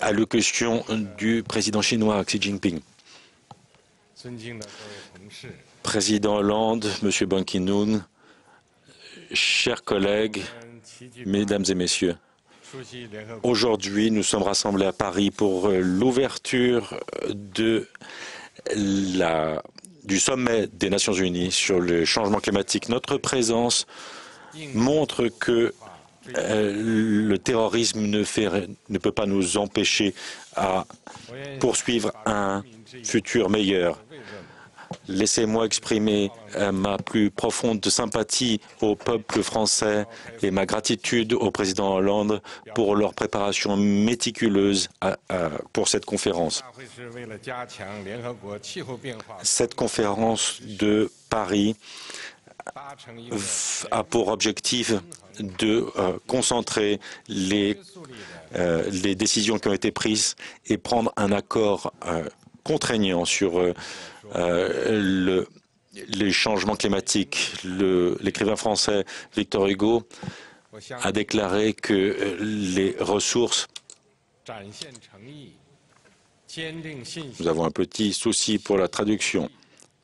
allocution du président chinois Xi Jinping. Président Hollande, Monsieur Ban Ki-moon, chers collègues, mesdames et messieurs, aujourd'hui nous sommes rassemblés à Paris pour l'ouverture du sommet des Nations Unies sur le changement climatique. Notre présence montre que le terrorisme ne peut pas nous empêcher à poursuivre un futur meilleur. Laissez-moi exprimer ma plus profonde sympathie au peuple français et ma gratitude au président Hollande pour leur préparation méticuleuse pour cette conférence. Cette conférence de Paris a pour objectif de concentrer les décisions qui ont été prises et prendre un accord contraignant sur les changements climatiques. L'écrivain français Victor Hugo a déclaré que les ressources... Nous avons un petit souci pour la traduction,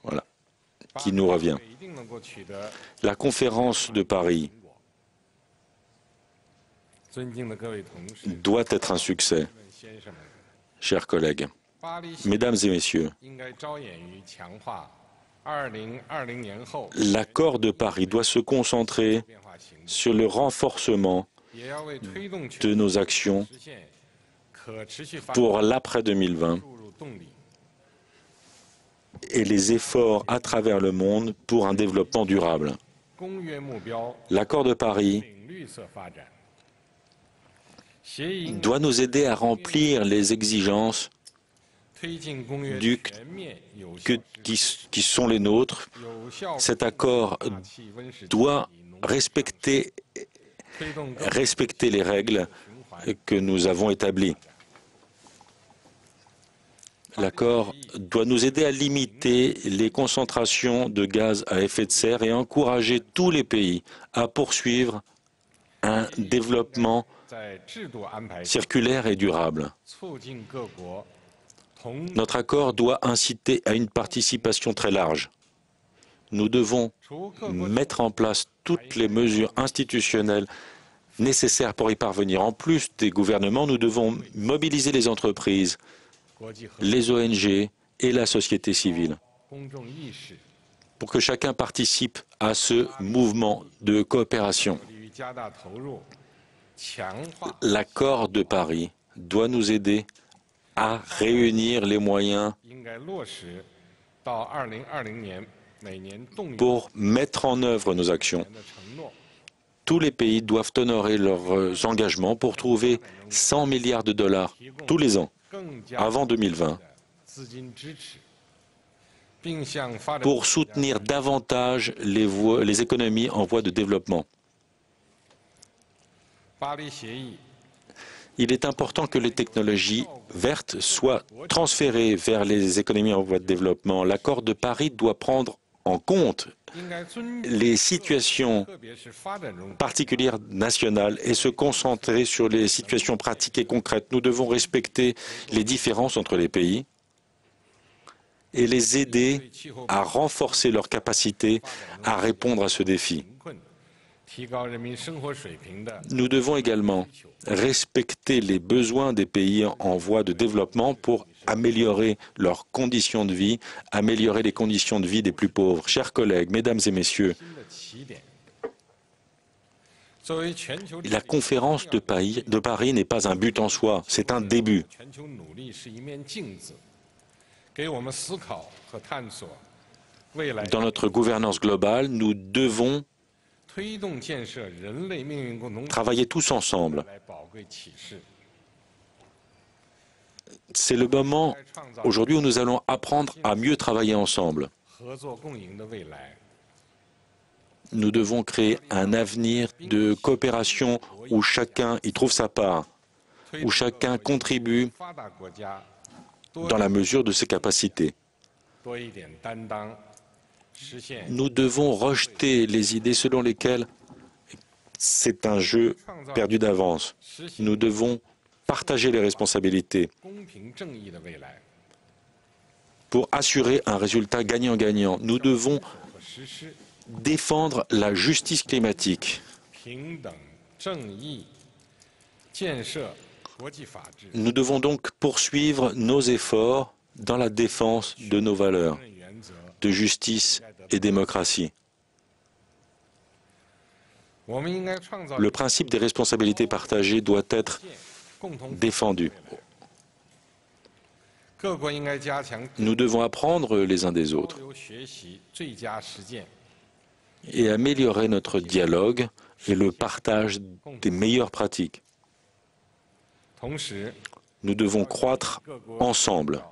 voilà, qui nous revient. La conférence de Paris doit être un succès, chers collègues. Mesdames et messieurs, l'accord de Paris doit se concentrer sur le renforcement de nos actions pour l'après-2020 et les efforts à travers le monde pour un développement durable. L'accord de Paris doit nous aider à remplir les exigences qui sont les nôtres. Cet accord doit respecter les règles que nous avons établies. L'accord doit nous aider à limiter les concentrations de gaz à effet de serre et encourager tous les pays à poursuivre un développement circulaire et durable. Notre accord doit inciter à une participation très large. Nous devons mettre en place toutes les mesures institutionnelles nécessaires pour y parvenir. En plus des gouvernements, nous devons mobiliser les entreprises, les ONG et la société civile pour que chacun participe à ce mouvement de coopération. L'accord de Paris doit nous aider à réunir les moyens pour mettre en œuvre nos actions. Tous les pays doivent honorer leurs engagements pour trouver 100 milliards de dollars tous les ans, avant 2020, pour soutenir davantage les économies en voie de développement. Il est important que les technologies vertes soient transférées vers les économies en voie de développement. L'accord de Paris doit prendre en compte les situations particulières nationales et se concentrer sur les situations pratiques et concrètes. Nous devons respecter les différences entre les pays et les aider à renforcer leur capacité à répondre à ce défi. Nous devons également respecter les besoins des pays en voie de développement pour améliorer leurs conditions de vie, améliorer les conditions de vie des plus pauvres. Chers collègues, mesdames et messieurs, la conférence de Paris n'est pas un but en soi, c'est un début. Dans notre gouvernance globale, nous devons travailler tous ensemble. C'est le moment aujourd'hui où nous allons apprendre à mieux travailler ensemble. Nous devons créer un avenir de coopération où chacun y trouve sa part, où chacun contribue dans la mesure de ses capacités. Nous devons rejeter les idées selon lesquelles c'est un jeu perdu d'avance. Nous devons partager les responsabilités pour assurer un résultat gagnant-gagnant. Nous devons défendre la justice climatique. Nous devons donc poursuivre nos efforts dans la défense de nos valeurs de justice et démocratie. Le principe des responsabilités partagées doit être défendu. Nous devons apprendre les uns des autres et améliorer notre dialogue et le partage des meilleures pratiques. Nous devons croître ensemble.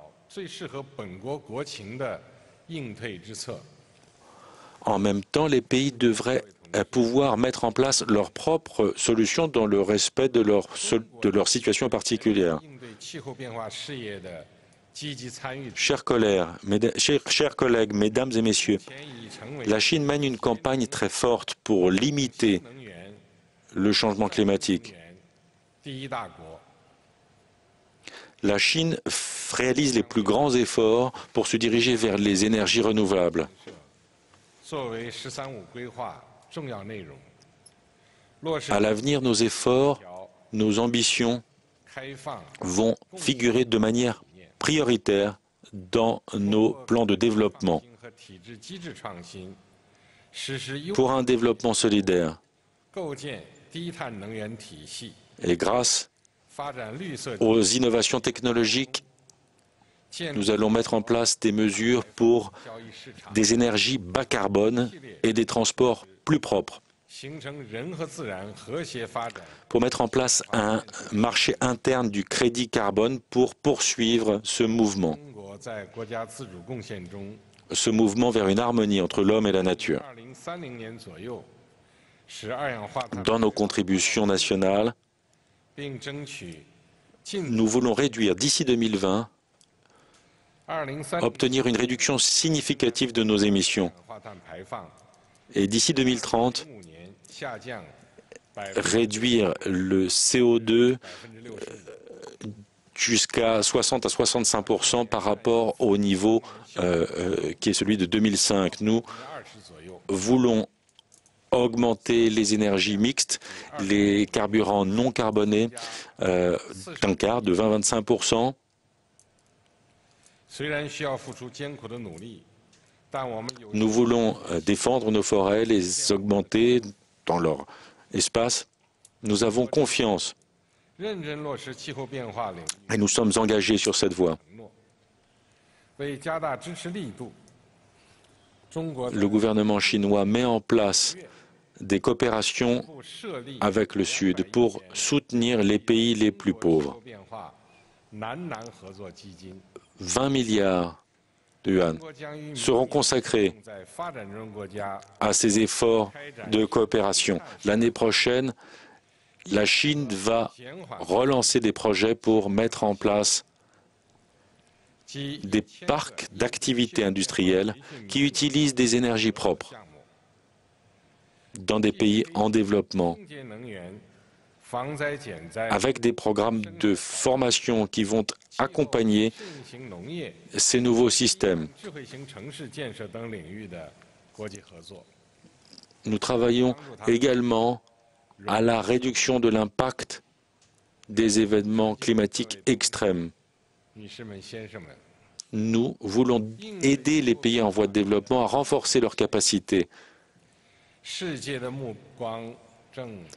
En même temps, les pays devraient pouvoir mettre en place leurs propres solutions dans le respect de leur situation particulière. Chers collègues, mesdames et messieurs, la Chine mène une campagne très forte pour limiter le changement climatique. La Chine réalise les plus grands efforts pour se diriger vers les énergies renouvelables. À l'avenir, nos efforts, nos ambitions vont figurer de manière prioritaire dans nos plans de développement pour un développement solidaire. Et grâce aux innovations technologiques, nous allons mettre en place des mesures pour des énergies bas carbone et des transports plus propres, pour mettre en place un marché interne du crédit carbone pour poursuivre ce mouvement vers une harmonie entre l'homme et la nature. Dans nos contributions nationales, nous voulons réduire d'ici 2020, obtenir une réduction significative de nos émissions. Et d'ici 2030, réduire le CO2 jusqu'à 60 à 65% par rapport au niveau qui est celui de 2005. Nous voulons augmenter les énergies mixtes, les carburants non carbonés d'un quart, de 20-25%. Nous voulons défendre nos forêts, les augmenter dans leur espace. Nous avons confiance et nous sommes engagés sur cette voie. Le gouvernement chinois met en place des coopérations avec le Sud pour soutenir les pays les plus pauvres. 20 milliards de yuan seront consacrés à ces efforts de coopération. L'année prochaine, la Chine va relancer des projets pour mettre en place des parcs d'activités industrielles qui utilisent des énergies propres dans des pays en développement, avec des programmes de formation qui vont accompagner ces nouveaux systèmes. Nous travaillons également à la réduction de l'impact des événements climatiques extrêmes. Nous voulons aider les pays en voie de développement à renforcer leurs capacités.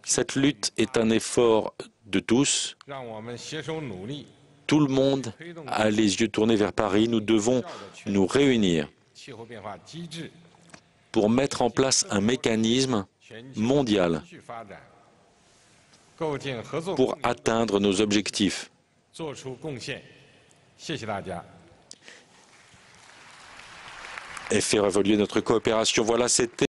Cette lutte est un effort de tous. Tout le monde a les yeux tournés vers Paris. Nous devons nous réunir pour mettre en place un mécanisme mondial pour atteindre nos objectifs. Et faire évoluer notre coopération. Voilà, c'était